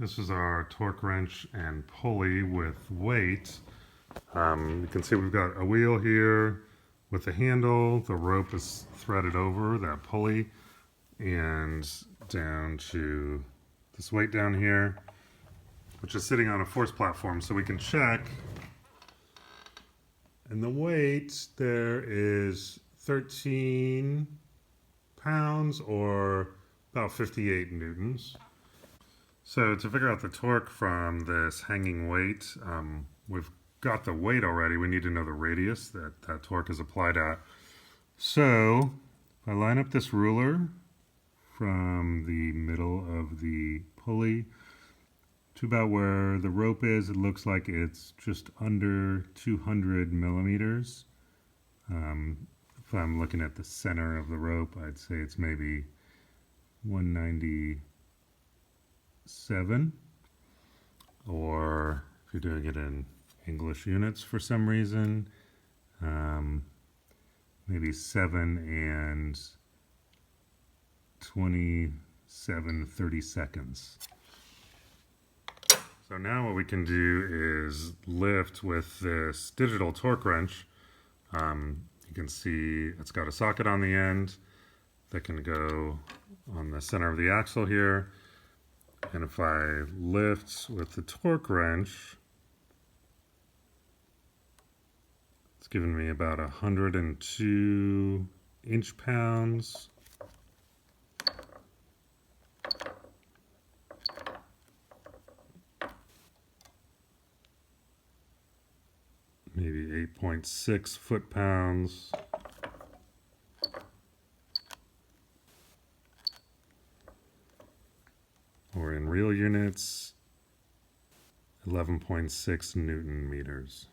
This is our torque wrench and pulley with weight. You can see we've got a wheel here with a handle. The rope is threaded over that pulley and down to this weight down here, which is sitting on a force platform, so we can check. And the weight there is 13 pounds or about 58 newtons. So to figure out the torque from this hanging weight, we've got the weight already. We need to know the radius that torque is applied at. So if I line up this ruler from the middle of the pulley to about where the rope is, it looks like it's just under 200 millimeters. If I'm looking at the center of the rope, I'd say it's maybe 197, or if you're doing it in English units for some reason, maybe 7 and 27 30-seconds. So now what we can do is lift with this digital torque wrench. You can see it's got a socket on the end that can go on the center of the axle here. And if I lift with the torque wrench, it's giving me about 102 inch-pounds. Maybe 8.6 foot-pounds. Or in real units, 11.6 Newton meters.